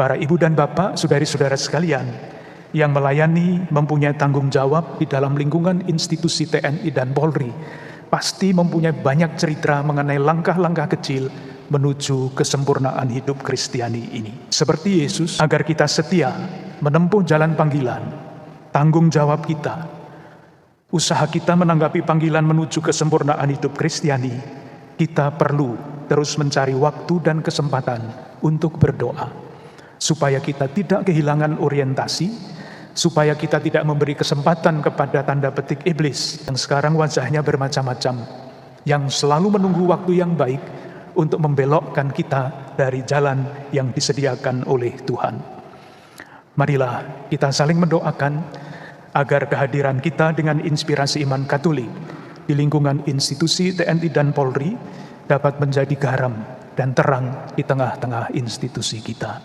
para ibu dan bapak, saudari-saudara sekalian, yang melayani mempunyai tanggung jawab di dalam lingkungan institusi TNI dan Polri, pasti mempunyai banyak cerita mengenai langkah-langkah kecil menuju kesempurnaan hidup Kristiani ini. Seperti Yesus, agar kita setia menempuh jalan panggilan, tanggung jawab kita, usaha kita menanggapi panggilan menuju kesempurnaan hidup Kristiani, kita perlu terus mencari waktu dan kesempatan untuk berdoa, supaya kita tidak kehilangan orientasi, supaya kita tidak memberi kesempatan kepada tanda petik iblis yang sekarang wajahnya bermacam-macam, yang selalu menunggu waktu yang baik untuk membelokkan kita dari jalan yang disediakan oleh Tuhan. Marilah kita saling mendoakan agar kehadiran kita dengan inspirasi iman Katolik di lingkungan institusi TNI dan Polri dapat menjadi garam dan terang di tengah-tengah institusi kita.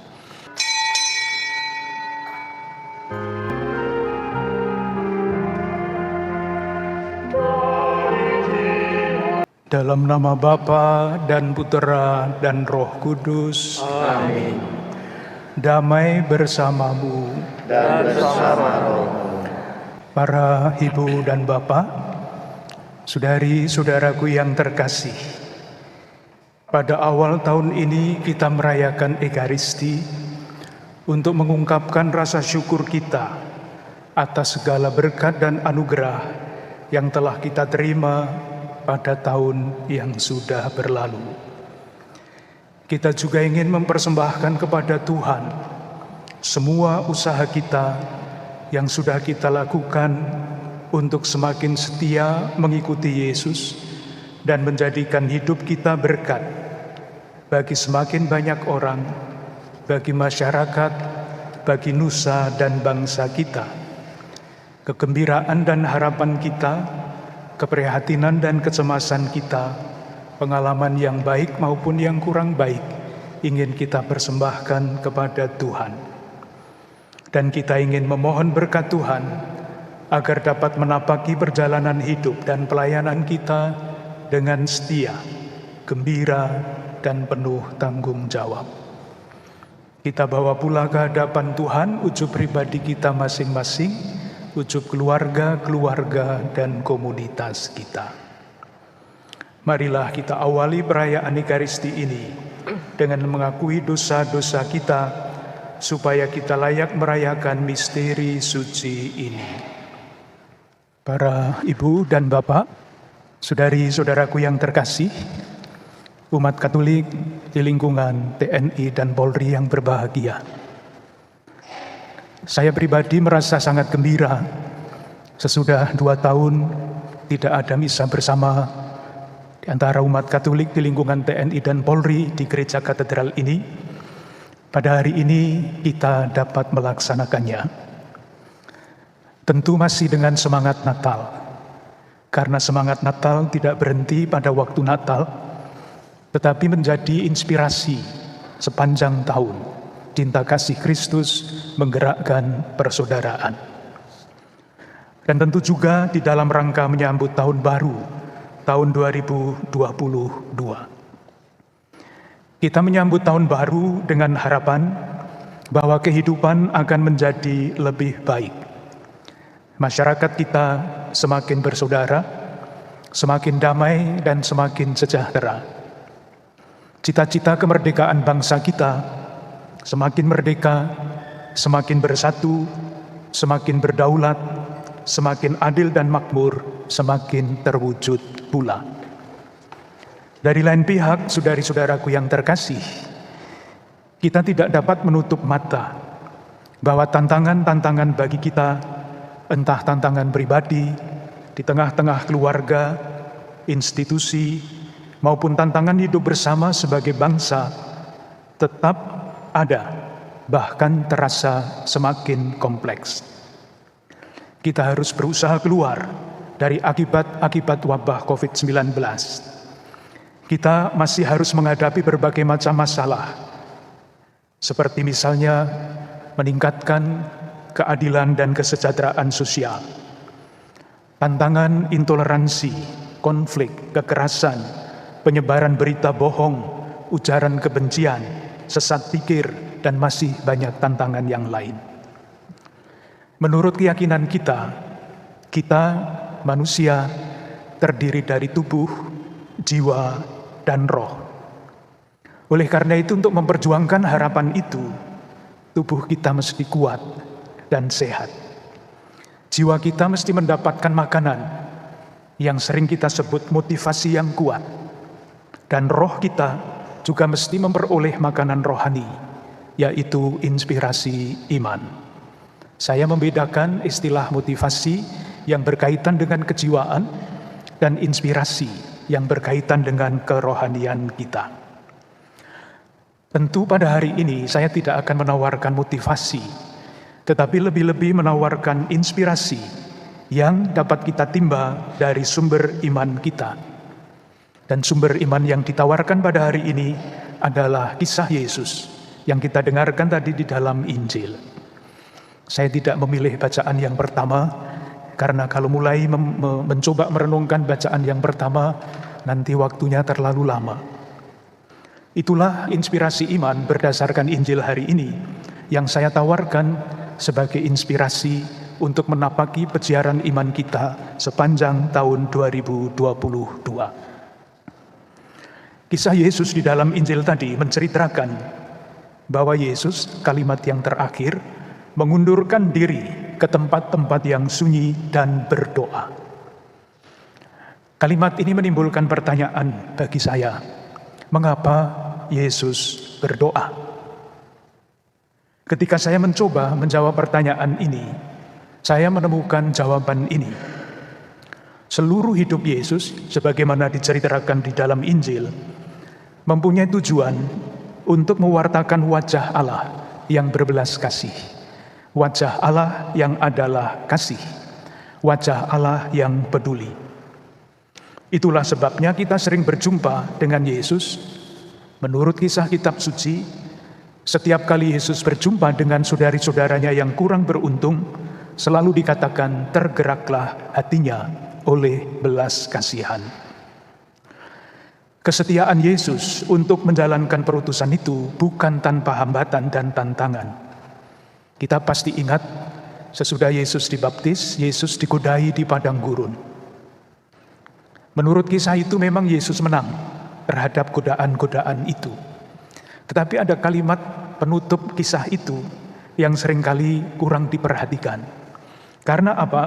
Dalam nama Bapa dan Putera dan Roh Kudus. Amin. Damai bersamamu Dan bersama rohmu. para ibu dan bapak, saudari-saudaraku yang terkasih. Pada awal tahun ini kita merayakan Ekaristi untuk mengungkapkan rasa syukur kita atas segala berkat dan anugerah yang telah kita terima pada tahun yang sudah berlalu. Kita juga ingin mempersembahkan kepada Tuhan semua usaha kita yang sudah kita lakukan untuk semakin setia mengikuti Yesus dan menjadikan hidup kita berkat bagi semakin banyak orang, bagi masyarakat, bagi nusa dan bangsa kita. Kegembiraan dan harapan kita, keprihatinan dan kecemasan kita, pengalaman yang baik maupun yang kurang baik, ingin kita persembahkan kepada Tuhan. Dan kita ingin memohon berkat Tuhan agar dapat menapaki perjalanan hidup dan pelayanan kita dengan setia, gembira, dan penuh tanggung jawab. Kita bawa pula ke hadapan Tuhan ujub pribadi kita masing-masing, ujub keluarga, dan komunitas kita. Marilah kita awali perayaan Ekaristi ini dengan mengakui dosa-dosa kita, supaya kita layak merayakan misteri suci ini. Para ibu dan bapak, saudari-saudaraku yang terkasih, umat Katolik di lingkungan TNI dan Polri yang berbahagia. Saya pribadi merasa sangat gembira sesudah 2 tahun tidak ada misa bersama di antara umat Katolik di lingkungan TNI dan Polri di Gereja Katedral ini. Pada hari ini kita dapat melaksanakannya. Tentu masih dengan semangat Natal, karena semangat Natal tidak berhenti pada waktu Natal, tetapi menjadi inspirasi sepanjang tahun. Cinta kasih Kristus menggerakkan persaudaraan. Dan tentu juga di dalam rangka menyambut tahun baru, tahun 2022. Kita menyambut tahun baru dengan harapan bahwa kehidupan akan menjadi lebih baik. Masyarakat kita semakin bersaudara, semakin damai, dan semakin sejahtera. Cita-cita kemerdekaan bangsa kita semakin merdeka, semakin bersatu, semakin berdaulat, semakin adil dan makmur, semakin terwujud pula. Dari lain pihak, saudari-saudaraku yang terkasih, kita tidak dapat menutup mata bahwa tantangan-tantangan bagi kita, entah tantangan pribadi, di tengah-tengah keluarga, institusi, maupun tantangan hidup bersama sebagai bangsa, tetap ada, bahkan terasa semakin kompleks. Kita harus berusaha keluar dari akibat-akibat wabah COVID-19. Kita masih harus menghadapi berbagai macam masalah, seperti misalnya meningkatkan keadilan dan kesejahteraan sosial, tantangan intoleransi, konflik, kekerasan, penyebaran berita bohong, ujaran kebencian, sesat pikir, dan masih banyak tantangan yang lain. Menurut keyakinan kita manusia terdiri dari tubuh, jiwa, dan roh. Oleh karena itu, untuk memperjuangkan harapan itu, tubuh kita mesti kuat dan sehat. Jiwa kita mesti mendapatkan makanan yang sering kita sebut motivasi yang kuat. Dan roh kita juga mesti memperoleh makanan rohani, yaitu inspirasi iman. Saya membedakan istilah motivasi yang berkaitan dengan kejiwaan dan inspirasi yang berkaitan dengan kerohanian kita. Tentu pada hari ini saya tidak akan menawarkan motivasi, tetapi lebih-lebih menawarkan inspirasi yang dapat kita timba dari sumber iman kita. Dan sumber iman yang ditawarkan pada hari ini adalah kisah Yesus yang kita dengarkan tadi di dalam Injil. Saya tidak memilih bacaan yang pertama, karena kalau mulai mencoba merenungkan bacaan yang pertama, nanti waktunya terlalu lama. Itulah inspirasi iman berdasarkan Injil hari ini yang saya tawarkan sebagai inspirasi untuk menapaki peziaran iman kita sepanjang tahun 2022. Kisah Yesus di dalam Injil tadi menceritakan bahwa Yesus, kalimat yang terakhir, mengundurkan diri ke tempat-tempat yang sunyi dan berdoa. Kalimat ini menimbulkan pertanyaan bagi saya, mengapa Yesus berdoa? Ketika saya mencoba menjawab pertanyaan ini, saya menemukan jawaban ini. Seluruh hidup Yesus, sebagaimana diceritakan di dalam Injil, mempunyai tujuan untuk mewartakan wajah Allah yang berbelas kasih. Wajah Allah yang adalah kasih. Wajah Allah yang peduli. Itulah sebabnya kita sering berjumpa dengan Yesus. Menurut kisah kitab suci, setiap kali Yesus berjumpa dengan saudari-saudaranya yang kurang beruntung, selalu dikatakan tergeraklah hatinya oleh belas kasihan. Kesetiaan Yesus untuk menjalankan perutusan itu bukan tanpa hambatan dan tantangan. Kita pasti ingat, sesudah Yesus dibaptis, Yesus digodai di padang gurun. Menurut kisah itu memang Yesus menang terhadap godaan-godaan itu. Tetapi ada kalimat penutup kisah itu yang seringkali kurang diperhatikan. Karena apa?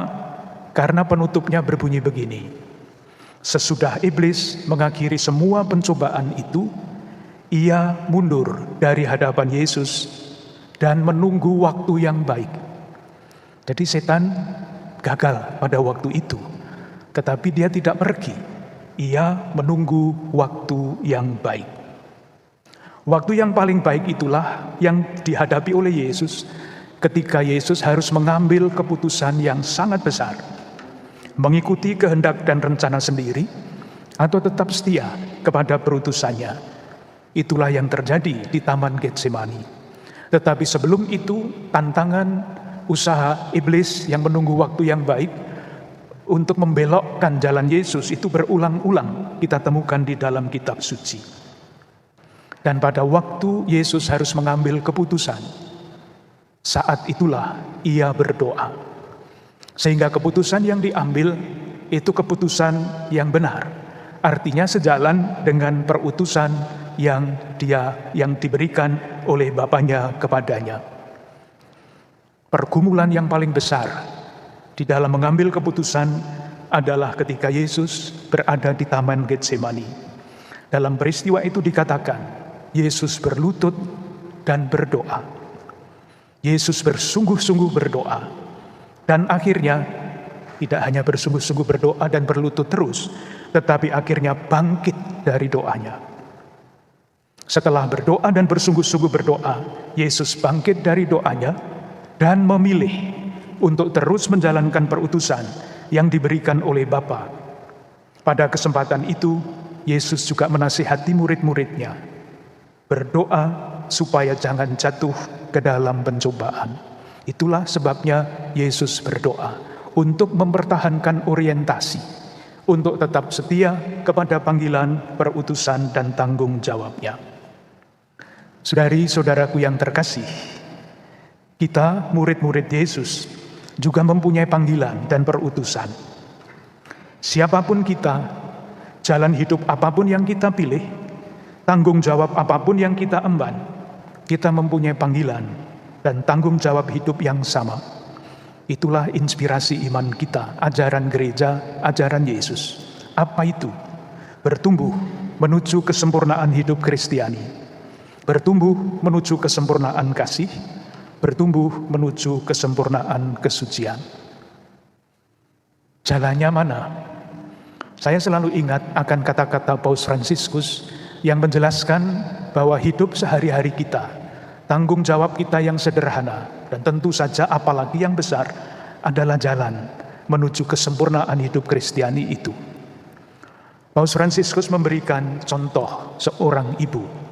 Karena penutupnya berbunyi begini. Sesudah iblis mengakhiri semua pencobaan itu, ia mundur dari hadapan Yesus dan menunggu waktu yang baik. Jadi setan gagal pada waktu itu, tetapi dia tidak pergi. Ia menunggu waktu yang baik. Waktu yang paling baik itulah yang dihadapi oleh Yesus ketika Yesus harus mengambil keputusan yang sangat besar. Mengikuti kehendak dan rencana sendiri atau tetap setia kepada perutusannya. Itulah yang terjadi di Taman Getsemani. Tetapi sebelum itu, tantangan usaha iblis yang menunggu waktu yang baik untuk membelokkan jalan Yesus itu berulang-ulang kita temukan di dalam kitab suci. Dan pada waktu Yesus harus mengambil keputusan, saat itulah ia berdoa. Sehingga keputusan yang diambil itu keputusan yang benar. Artinya sejalan dengan perutusan yang diberikan oleh Bapanya kepadanya. Pergumulan yang paling besar di dalam mengambil keputusan adalah ketika Yesus berada di Taman Getsemani. Dalam peristiwa itu dikatakan, Yesus berlutut dan berdoa. Yesus bersungguh-sungguh berdoa. Dan akhirnya, tidak hanya bersungguh-sungguh berdoa dan berlutut terus, tetapi akhirnya bangkit dari doanya. Setelah berdoa dan bersungguh-sungguh berdoa, Yesus bangkit dari doanya dan memilih untuk terus menjalankan perutusan yang diberikan oleh Bapa. Pada kesempatan itu, Yesus juga menasihati murid-muridnya, berdoa supaya jangan jatuh ke dalam pencobaan. Itulah sebabnya Yesus berdoa, untuk mempertahankan orientasi, untuk tetap setia kepada panggilan, perutusan, dan tanggung jawabnya. Saudari-saudaraku yang terkasih, kita murid-murid Yesus juga mempunyai panggilan dan perutusan. Siapapun kita, jalan hidup apapun yang kita pilih, tanggung jawab apapun yang kita emban, kita mempunyai panggilan dan tanggung jawab hidup yang sama. Itulah inspirasi iman kita, ajaran gereja, ajaran Yesus. Apa itu? Bertumbuh menuju kesempurnaan hidup Kristiani, bertumbuh menuju kesempurnaan kasih, bertumbuh menuju kesempurnaan kesucian. Jalannya mana? Saya selalu ingat akan kata-kata Paus Fransiskus yang menjelaskan bahwa hidup sehari-hari kita, tanggung jawab kita yang sederhana, dan tentu saja apalagi yang besar, adalah jalan menuju kesempurnaan hidup Kristiani itu. Paus Fransiskus memberikan contoh seorang ibu.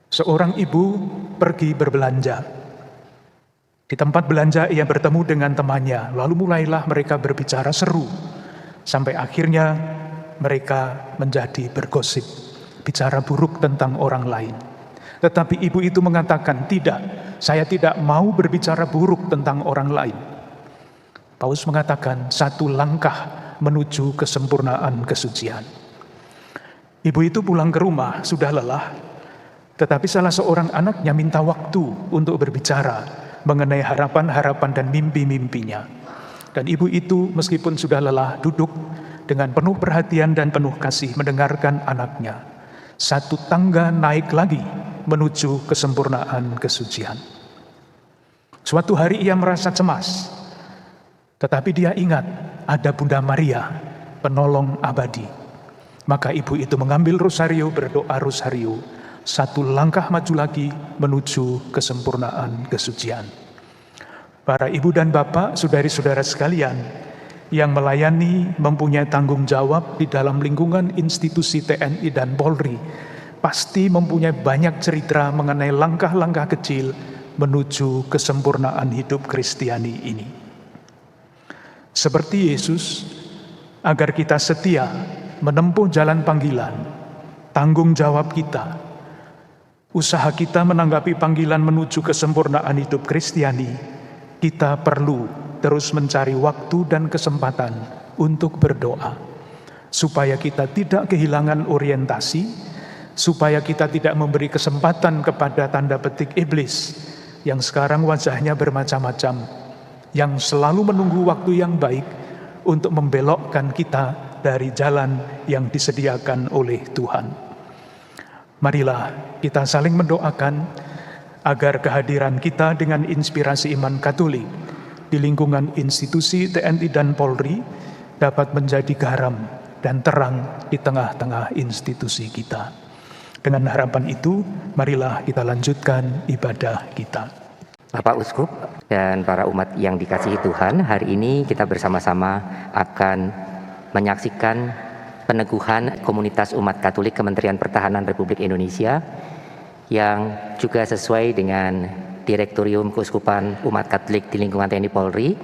Seorang ibu pergi berbelanja. Di tempat belanja ia bertemu dengan temannya, lalu mulailah mereka berbicara seru. Sampai akhirnya mereka menjadi bergosip, bicara buruk tentang orang lain. Tetapi ibu itu mengatakan, tidak, saya tidak mau berbicara buruk tentang orang lain. Paus mengatakan, satu langkah menuju kesempurnaan kesucian. Ibu itu pulang ke rumah, sudah lelah, tetapi salah seorang anaknya minta waktu untuk berbicara mengenai harapan-harapan dan mimpi-mimpinya. Dan ibu itu meskipun sudah lelah, duduk dengan penuh perhatian dan penuh kasih mendengarkan anaknya. Satu tangga naik lagi menuju kesempurnaan kesucian. Suatu hari ia merasa cemas, tetapi dia ingat ada Bunda Maria, penolong abadi. Maka ibu itu mengambil rosario, berdoa rosario, satu langkah maju lagi menuju kesempurnaan kesucian. Para ibu dan bapak, saudari-saudara sekalian, yang melayani mempunyai tanggung jawab di dalam lingkungan institusi TNI dan Polri, pasti mempunyai banyak cerita mengenai langkah-langkah kecil menuju kesempurnaan hidup Kristiani ini. Seperti Yesus, agar kita setia menempuh jalan panggilan, tanggung jawab kita, usaha kita menanggapi panggilan menuju kesempurnaan hidup Kristiani, kita perlu terus mencari waktu dan kesempatan untuk berdoa, supaya kita tidak kehilangan orientasi, supaya kita tidak memberi kesempatan kepada tanda petik iblis yang sekarang wajahnya bermacam-macam, yang selalu menunggu waktu yang baik untuk membelokkan kita dari jalan yang disediakan oleh Tuhan. Marilah kita saling mendoakan agar kehadiran kita dengan inspirasi iman Katolik di lingkungan institusi TNI dan Polri dapat menjadi garam dan terang di tengah-tengah institusi kita. Dengan harapan itu, marilah kita lanjutkan ibadah kita. Bapak Uskup dan para umat yang dikasihi Tuhan, hari ini kita bersama-sama akan menyaksikan peneguhan komunitas umat Katolik Kementerian Pertahanan Republik Indonesia yang juga sesuai dengan Direktorium Keuskupan Umat Katolik di lingkungan TNI Polri.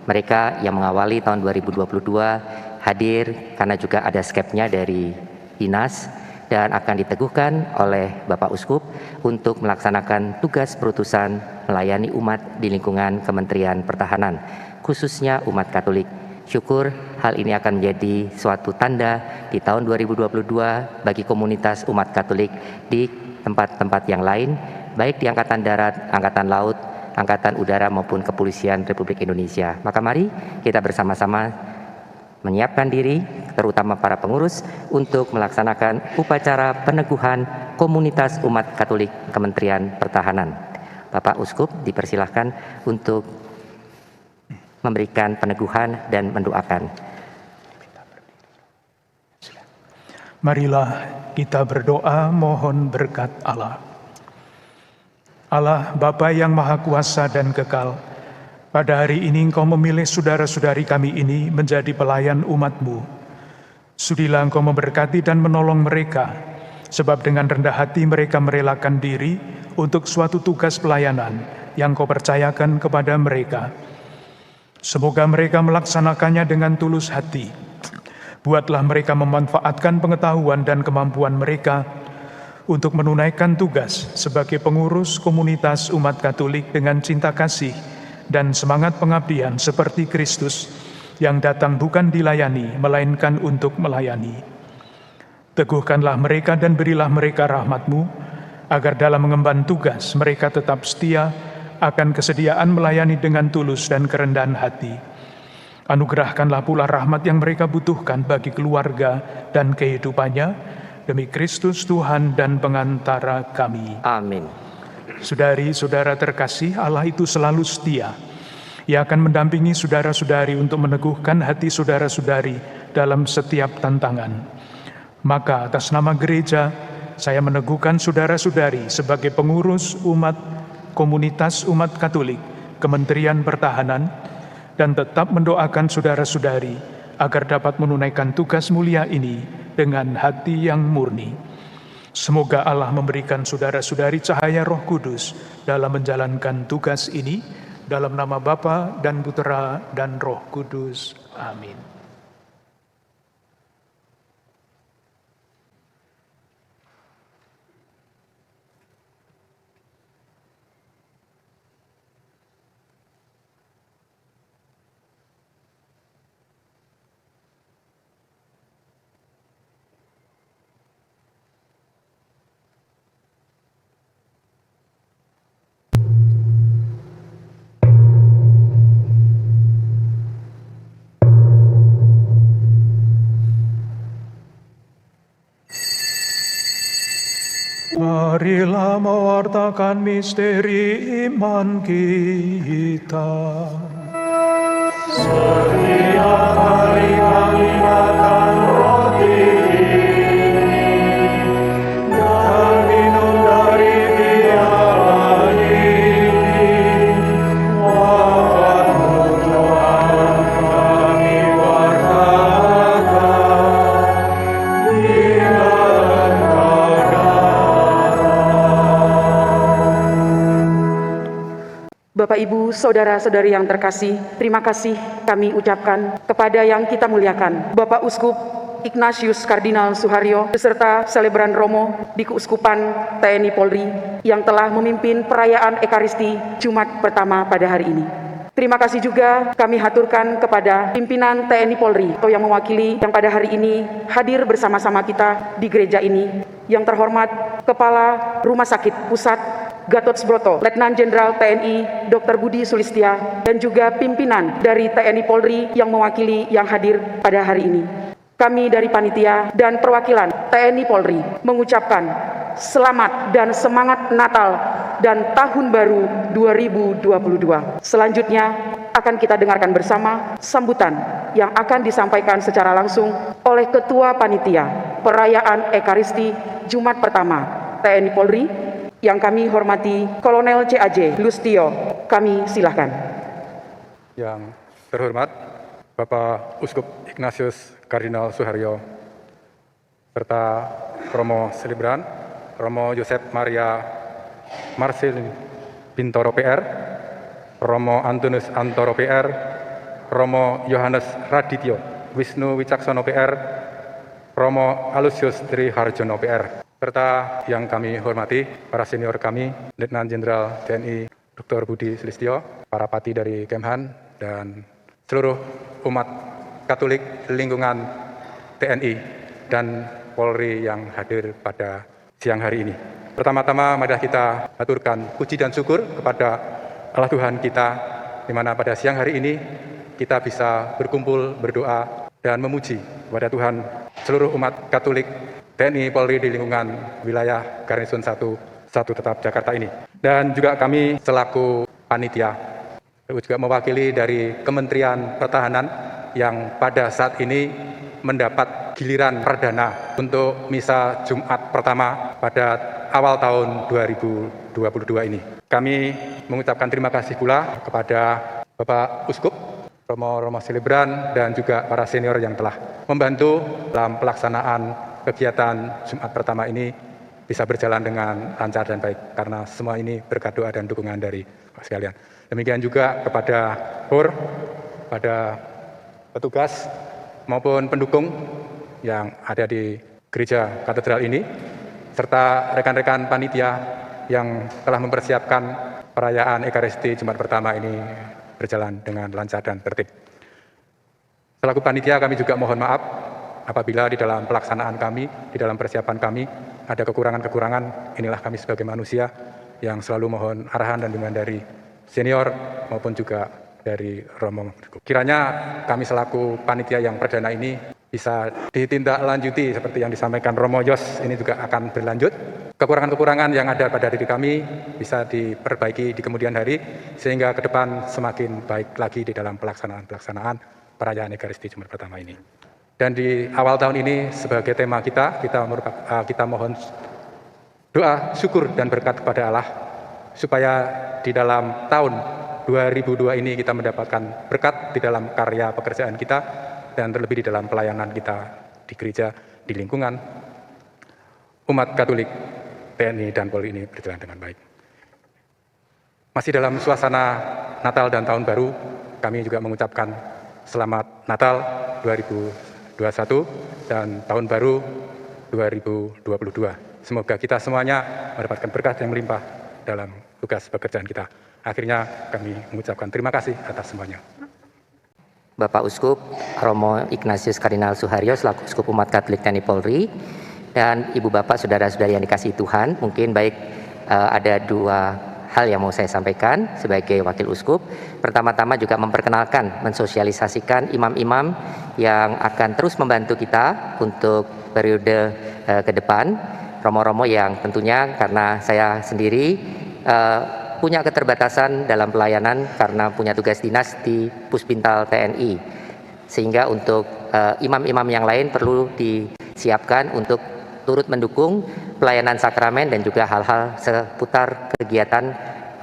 Mereka yang mengawali tahun 2022 hadir karena juga ada skepnya dari dinas dan akan diteguhkan oleh Bapak Uskup untuk melaksanakan tugas perutusan melayani umat di lingkungan Kementerian Pertahanan, khususnya umat Katolik. Syukur hal ini akan menjadi suatu tanda di tahun 2022 bagi komunitas umat Katolik di tempat-tempat yang lain, baik di Angkatan Darat, Angkatan Laut, Angkatan Udara maupun Kepolisian Republik Indonesia. Maka mari kita bersama-sama menyiapkan diri, terutama para pengurus, untuk melaksanakan upacara peneguhan komunitas umat Katolik Kementerian Pertahanan. Bapak Uskup dipersilahkan untuk memberikan peneguhan dan mendoakan. Marilah kita berdoa mohon berkat Allah. Allah Bapa yang Maha Kuasa dan Kekal, pada hari ini Engkau memilih saudara-saudari kami ini menjadi pelayan umat-Mu. Sudilah Engkau memberkati dan menolong mereka, sebab dengan rendah hati mereka merelakan diri untuk suatu tugas pelayanan yang Kau percayakan kepada mereka. Semoga mereka melaksanakannya dengan tulus hati. Buatlah mereka memanfaatkan pengetahuan dan kemampuan mereka untuk menunaikan tugas sebagai pengurus komunitas umat Katolik dengan cinta kasih dan semangat pengabdian seperti Kristus yang datang bukan dilayani, melainkan untuk melayani. Teguhkanlah mereka dan berilah mereka rahmat-Mu, agar dalam mengemban tugas mereka tetap setia akan kesediaan melayani dengan tulus dan kerendahan hati. Anugerahkanlah pula rahmat yang mereka butuhkan bagi keluarga dan kehidupannya, demi Kristus Tuhan dan pengantara kami. Amin. Saudari-saudara terkasih, Allah itu selalu setia. Ia akan mendampingi saudara-saudari untuk meneguhkan hati saudara-saudari dalam setiap tantangan. Maka atas nama gereja, saya meneguhkan saudara-saudari sebagai pengurus komunitas umat Katolik, Kementerian Pertahanan, dan tetap mendoakan saudara-saudari agar dapat menunaikan tugas mulia ini dengan hati yang murni. Semoga Allah memberikan saudara-saudari cahaya Roh Kudus dalam menjalankan tugas ini, dalam nama Bapa dan Putera dan Roh Kudus. Amin. Marilah mewartakan misteri iman kita. Setiap hari kami makan roti ini dan minum dari piala ini. Wafat-Mu Tuhan kami wartakan hingga Bapak, Ibu, Saudara-saudari yang terkasih, terima kasih kami ucapkan kepada yang kita muliakan, Bapak Uskup Ignatius Kardinal Suharyo, beserta Selebran Romo di Keuskupan TNI Polri yang telah memimpin perayaan Ekaristi Jumat pertama pada hari ini. Terima kasih juga kami haturkan kepada pimpinan TNI Polri atau yang mewakili yang pada hari ini hadir bersama-sama kita di gereja ini. Yang terhormat Kepala Rumah Sakit Pusat Gatot Subroto, Letnan Jenderal TNI Dr. Budi Sulistia, dan juga pimpinan dari TNI Polri yang mewakili yang hadir pada hari ini. Kami dari panitia dan perwakilan TNI Polri mengucapkan selamat dan semangat Natal dan Tahun Baru 2022. Selanjutnya akan kita dengarkan bersama sambutan yang akan disampaikan secara langsung oleh Ketua Panitia Perayaan Ekaristi Jumat Pertama TNI Polri, yang kami hormati Kolonel CAJ Lustio. Kami silahkan. Yang terhormat Bapak Uskup Ignatius Kardinal Suharyo, serta Romo Selebran, Romo Yosef Maria Marcel Bintoro PR, Romo Antonius Antoro PR, Romo Yohanes Radityo Wisnu Wicaksono PR, Romo Alusius Triharjono PR, serta yang kami hormati para senior kami, Letnan Jenderal TNI Dr. Budi Sulistyo, para pati dari Kemhan, dan seluruh umat Katolik lingkungan TNI dan Polri yang hadir pada siang hari ini. Pertama-tama mari kita aturkan puji dan syukur kepada Allah Tuhan kita, di mana pada siang hari ini kita bisa berkumpul, berdoa, dan memuji kepada Tuhan seluruh umat Katolik TNI Polri di lingkungan wilayah Garnison 1 Tetap Jakarta ini. Dan juga kami selaku panitia juga mewakili dari Kementerian Pertahanan yang pada saat ini mendapat giliran perdana untuk misa Jumat pertama pada awal tahun 2022 ini. Kami mengucapkan terima kasih pula kepada Bapak Uskup, Romo Selebran, dan juga para senior yang telah membantu dalam pelaksanaan kegiatan Jumat pertama ini bisa berjalan dengan lancar dan baik, karena semua ini berkat doa dan dukungan dari Bapak sekalian. Demikian juga kepada HOR, pada petugas maupun pendukung yang ada di gereja katedral ini, serta rekan-rekan panitia yang telah mempersiapkan perayaan Ekaristi Jumat pertama ini berjalan dengan lancar dan tertib. Selaku panitia kami juga mohon maaf apabila di dalam pelaksanaan kami, di dalam persiapan kami ada kekurangan-kekurangan. Inilah kami sebagai manusia yang selalu mohon arahan dan bimbingan dari senior maupun juga dari Romo. Kiranya kami selaku panitia yang perdana ini bisa ditindaklanjuti seperti yang disampaikan Romo Yos, ini juga akan berlanjut. Kekurangan-kekurangan yang ada pada diri kami bisa diperbaiki di kemudian hari sehingga ke depan semakin baik lagi di dalam pelaksanaan perayaan Ekaristi Jumat pertama ini. Dan di awal tahun ini sebagai tema kita mohon doa, syukur dan berkat kepada Allah supaya di dalam tahun 2002 ini kita mendapatkan berkat di dalam karya pekerjaan kita dan terlebih di dalam pelayanan kita di gereja, di lingkungan umat Katolik, TNI dan Polri ini berjalan dengan baik. Masih dalam suasana Natal dan Tahun Baru, kami juga mengucapkan Selamat Natal 2021 dan Tahun Baru 2022. Semoga kita semuanya mendapatkan berkat yang melimpah dalam tugas pekerjaan kita. Akhirnya kami mengucapkan terima kasih atas semuanya. Bapak Uskup Romo Ignatius Kardinal Suharyo selaku Uskup Umat Katolik TNI Polri, dan Ibu Bapak Saudara-saudari yang dikasihi Tuhan, mungkin ada dua hal yang mau saya sampaikan sebagai Wakil Uskup. Pertama-tama juga memperkenalkan, mensosialisasikan imam-imam yang akan terus membantu kita untuk periode ke depan. Romo-romo yang tentunya karena saya sendiri punya keterbatasan dalam pelayanan karena punya tugas dinas di Puspintal TNI. Sehingga untuk imam-imam yang lain perlu disiapkan untuk turut mendukung pelayanan sakramen dan juga hal-hal seputar kegiatan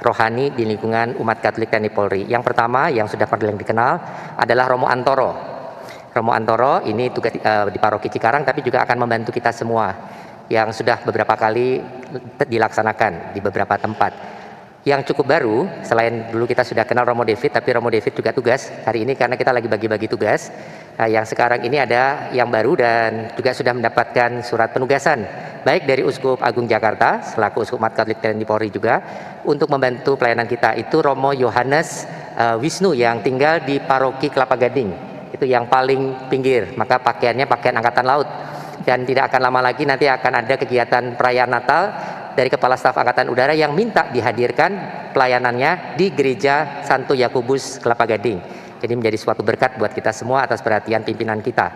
rohani di lingkungan umat Katolik TNI Polri. Yang pertama yang sudah paling dikenal adalah Romo Antoro. Romo Antoro ini tugas di Paroki Cikarang tapi juga akan membantu kita semua yang sudah beberapa kali dilaksanakan di beberapa tempat. Yang cukup baru, selain dulu kita sudah kenal Romo David, tapi Romo David juga tugas hari ini karena kita lagi bagi-bagi tugas. Yang sekarang ini ada yang baru dan juga sudah mendapatkan surat penugasan, baik dari Uskup Agung Jakarta, selaku Uskup Umat Katolik TNI Polri juga, untuk membantu pelayanan kita. Itu Romo Yohanes Wisnu yang tinggal di Paroki Kelapa Gading, itu yang paling pinggir, maka pakaiannya pakaian Angkatan Laut. Dan tidak akan lama lagi nanti akan ada kegiatan perayaan Natal dari Kepala Staf Angkatan Udara yang minta dihadirkan pelayanannya di Gereja Santo Yakobus Kelapa Gading. Jadi menjadi suatu berkat buat kita semua atas perhatian pimpinan kita.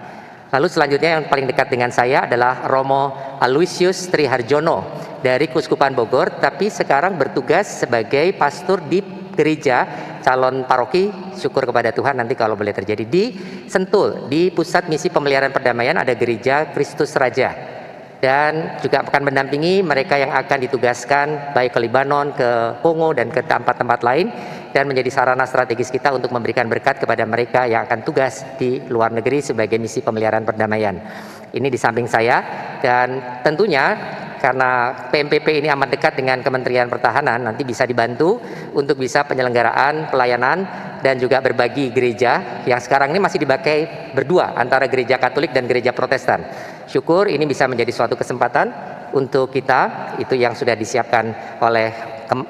Lalu selanjutnya yang paling dekat dengan saya adalah Romo Aloysius Triharjono dari Keuskupan Bogor, tapi sekarang bertugas sebagai pastor di gereja calon paroki, syukur kepada Tuhan nanti kalau boleh terjadi di Sentul, di Pusat Misi Pemeliharaan Perdamaian ada gereja Kristus Raja, dan juga akan mendampingi mereka yang akan ditugaskan baik ke Libanon, ke Kongo dan ke tempat-tempat lain, dan menjadi sarana strategis kita untuk memberikan berkat kepada mereka yang akan tugas di luar negeri sebagai misi pemeliharaan perdamaian. Ini di samping saya, dan tentunya karena PMPP ini amat dekat dengan Kementerian Pertahanan, nanti bisa dibantu untuk bisa penyelenggaraan pelayanan dan juga berbagi gereja yang sekarang ini masih dipakai berdua antara gereja Katolik dan gereja Protestan. Syukur ini bisa menjadi suatu kesempatan untuk kita, itu yang sudah disiapkan oleh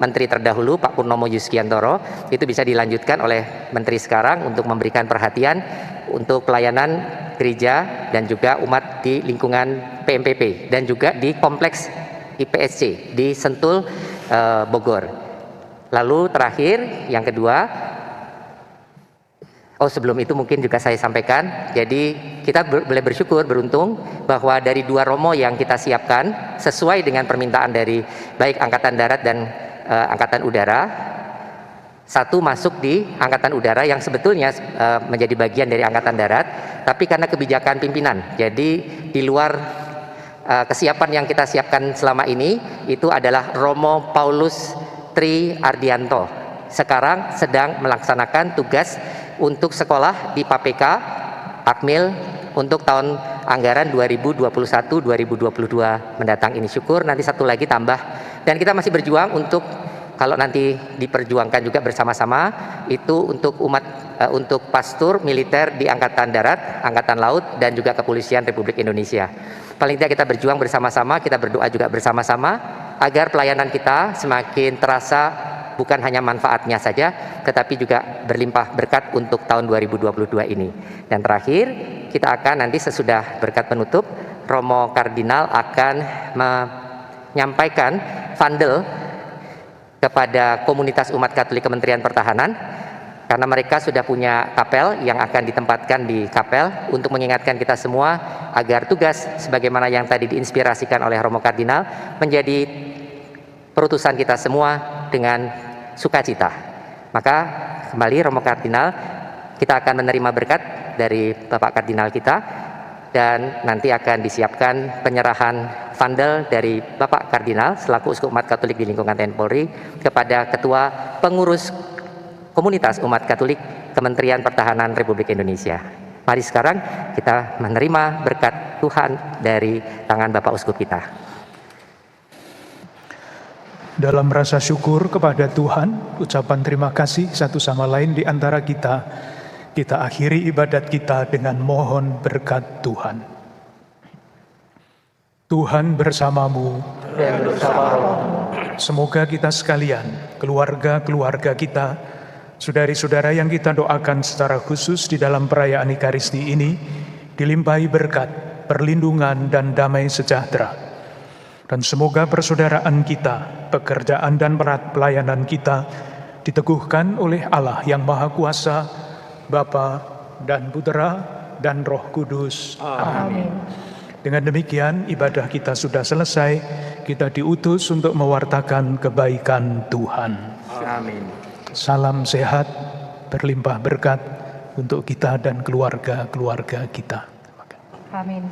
Menteri terdahulu Pak Purnomo Yuskiantoro, itu bisa dilanjutkan oleh Menteri sekarang untuk memberikan perhatian untuk pelayanan gereja dan juga umat di lingkungan PMPP dan juga di kompleks IPSC di Sentul Bogor. Lalu terakhir yang kedua, sebelum itu mungkin juga saya sampaikan, jadi kita boleh bersyukur, beruntung bahwa dari dua romo yang kita siapkan sesuai dengan permintaan dari baik Angkatan Darat dan Angkatan Udara, satu masuk di Angkatan Udara yang sebetulnya menjadi bagian dari Angkatan Darat, tapi karena kebijakan pimpinan, jadi di luar kesiapan yang kita siapkan selama ini, itu adalah Romo Paulus Tri Ardianto. Sekarang sedang melaksanakan tugas untuk sekolah di PAPK Akmil untuk tahun anggaran 2021-2022 mendatang ini. Syukur nanti satu lagi tambah, dan kita masih berjuang untuk kalau nanti diperjuangkan juga bersama-sama itu untuk untuk pastur militer di Angkatan Darat, Angkatan Laut dan juga Kepolisian Republik Indonesia. Paling tidak kita berjuang bersama-sama, kita berdoa juga bersama-sama agar pelayanan kita semakin terasa bukan hanya manfaatnya saja, tetapi juga berlimpah berkat untuk tahun 2022 ini. Dan terakhir, kita akan nanti sesudah berkat penutup, Romo Kardinal akan menyampaikan fundel kepada komunitas umat Katolik Kementerian Pertahanan, karena mereka sudah punya kapel yang akan ditempatkan di kapel untuk mengingatkan kita semua agar tugas sebagaimana yang tadi diinspirasikan oleh Romo Kardinal menjadi perutusan kita semua dengan sukacita. Maka kembali Romo Kardinal, kita akan menerima berkat dari Bapak Kardinal kita, dan nanti akan disiapkan penyerahan fundel dari Bapak Kardinal selaku Uskup Umat Katolik di lingkungan TNI Polri kepada Ketua Pengurus Komunitas Umat Katolik Kementerian Pertahanan Republik Indonesia. Mari sekarang kita menerima berkat Tuhan dari tangan Bapak Uskup kita. Dalam rasa syukur kepada Tuhan, ucapan terima kasih satu sama lain di antara kita, kita akhiri ibadat kita dengan mohon berkat Tuhan. Tuhan bersamamu Dan bersama rohmu. Semoga kita sekalian, keluarga-keluarga kita, saudari-saudara yang kita doakan secara khusus di dalam perayaan Ekaristi ini, dilimpahi berkat, perlindungan, dan damai sejahtera. Dan semoga persaudaraan kita, pekerjaan dan pelayanan kita diteguhkan oleh Allah yang Maha Kuasa, Bapa dan Putera dan Roh Kudus. Amin. Dengan demikian ibadah kita sudah selesai. Kita diutus untuk mewartakan kebaikan Tuhan. Amin. Salam sehat, berlimpah berkat untuk kita dan keluarga-keluarga kita. Amin.